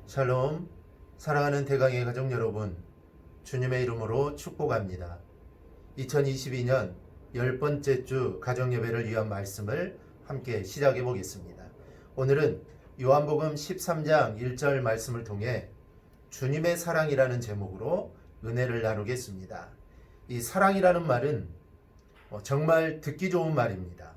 샬롬, 사랑하는 대강의 가족 여러분, 주님의 이름으로 축복합니다. 2022년 10번째 주 가정예배를 위한 말씀을 함께 시작해 보겠습니다. 오늘은 요한복음 13장 1절 말씀을 통해 주님의 사랑이라는 제목으로 은혜를 나누겠습니다. 이 사랑이라는 말은 정말 듣기 좋은 말입니다.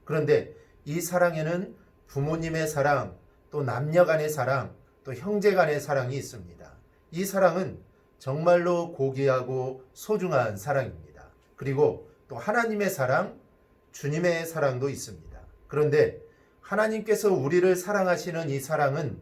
그런데 이 사랑에는 부모님의 사랑, 또 남녀 간의 사랑, 또 형제 간의 사랑이 있습니다. 이 사랑은 정말로 고귀하고 소중한 사랑입니다. 그리고 또 하나님의 사랑, 주님의 사랑도 있습니다. 그런데 하나님께서 우리를 사랑하시는 이 사랑은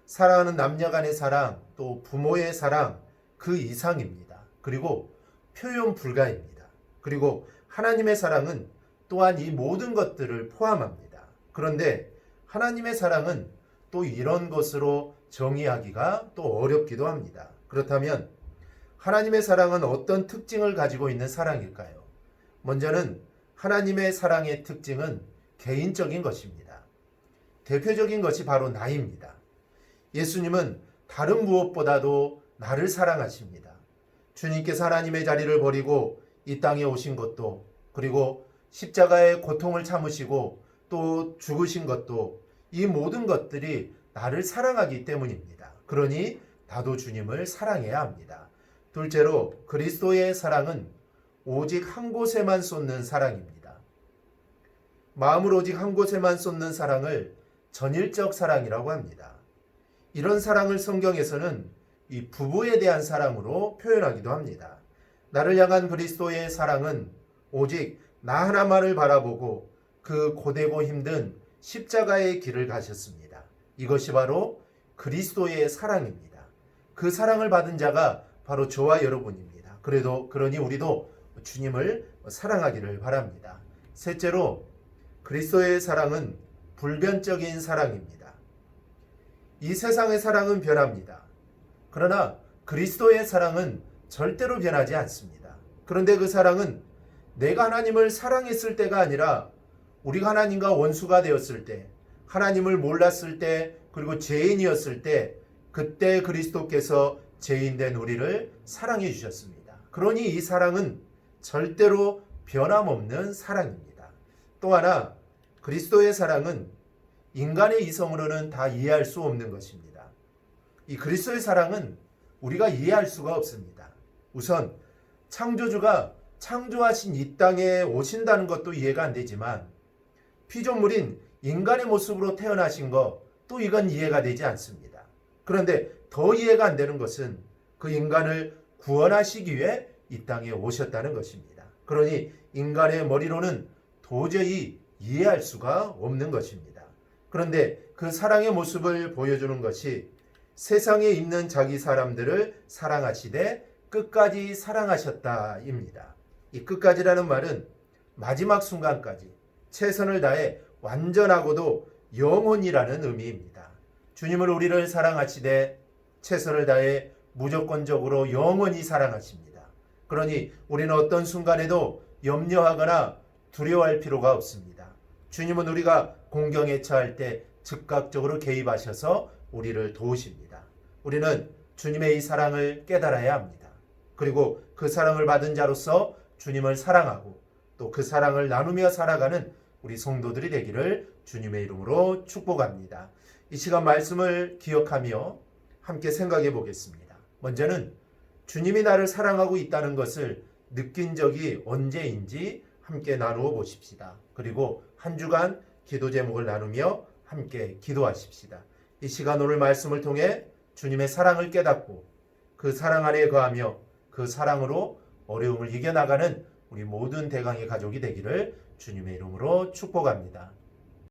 사랑하는 남녀 간의 사랑, 또 부모의 사랑 그 이상입니다. 그리고 표현 불가입니다. 그리고 하나님의 사랑은 또한 이 모든 것들을 포함합니다. 그런데 하나님의 사랑은 또 이런 것으로 정의하기가 또 어렵기도 합니다. 그렇다면 하나님의 사랑은 어떤 특징을 가지고 있는 사랑일까요? 먼저는 하나님의 사랑의 특징은 개인적인 것입니다. 대표적인 것이 바로 나입니다. 예수님은 다른 무엇보다도 나를 사랑하십니다. 주님께서 하나님의 자리를 버리고 이 땅에 오신 것도, 그리고 십자가의 고통을 참으시고 또 죽으신 것도, 이 모든 것들이 나를 사랑하기 때문입니다. 그러니 나도 주님을 사랑해야 합니다. 둘째로 그리스도의 사랑은 오직 한 곳에만 쏟는 사랑입니다. 마음을 오직 한 곳에만 쏟는 사랑을 전일적 사랑이라고 합니다. 이런 사랑을 성경에서는 이 부부에 대한 사랑으로 표현하기도 합니다. 나를 향한 그리스도의 사랑은 오직 나 하나만을 바라보고 그 고되고 힘든 십자가의 길을 가셨습니다. 이것이 바로 그리스도의 사랑입니다. 그 사랑을 받은 자가 바로 저와 여러분입니다. 그러니 우리도 주님을 사랑하기를 바랍니다. 셋째로 그리스도의 사랑은 불변적인 사랑입니다. 이 세상의 사랑은 변합니다. 그러나 그리스도의 사랑은 절대로 변하지 않습니다. 그런데 그 사랑은 내가 하나님을 사랑했을 때가 아니라 우리가 하나님과 원수가 되었을 때, 하나님을 몰랐을 때, 그리고 죄인이었을 때, 그때 그리스도께서 죄인된 우리를 사랑해 주셨습니다. 그러니 이 사랑은 절대로 변함없는 사랑입니다. 또 하나, 그리스도의 사랑은 인간의 이성으로는 다 이해할 수 없는 것입니다. 이 그리스도의 사랑은 우리가 이해할 수가 없습니다. 우선 창조주가 창조하신 이 땅에 오신다는 것도 이해가 안 되지만, 피조물인 인간의 모습으로 태어나신 것, 또 이건 이해가 되지 않습니다. 그런데 더 이해가 안 되는 것은 그 인간을 구원하시기 위해 이 땅에 오셨다는 것입니다. 그러니 인간의 머리로는 도저히 이해할 수가 없는 것입니다. 그런데 그 사랑의 모습을 보여주는 것이 세상에 있는 자기 사람들을 사랑하시되 끝까지 사랑하셨다입니다. 이 끝까지라는 말은 마지막 순간까지 최선을 다해 완전하고도 영원이라는 의미입니다. 주님을 우리를 사랑하시되 최선을 다해 무조건적으로 영원히 사랑하십니다. 그러니 우리는 어떤 순간에도 염려하거나 두려워할 필요가 없습니다. 주님은 우리가 공경에 처할 때 즉각적으로 개입하셔서 우리를 도우십니다. 우리는 주님의 이 사랑을 깨달아야 합니다. 그리고 그 사랑을 받은 자로서 주님을 사랑하고 또 그 사랑을 나누며 살아가는 우리 성도들이 되기를 주님의 이름으로 축복합니다. 이 시간 말씀을 기억하며 함께 생각해 보겠습니다. 먼저는 주님이 나를 사랑하고 있다는 것을 느낀 적이 언제인지 함께 나누어 보십시다. 그리고 한 주간 기도 제목을 나누며 함께 기도하십시다. 이 시간 오늘 말씀을 통해 주님의 사랑을 깨닫고 그 사랑 안에 거하며 그 사랑으로 어려움을 이겨나가는 우리 모든 대강의 가족이 되기를 주님의 이름으로 축복합니다.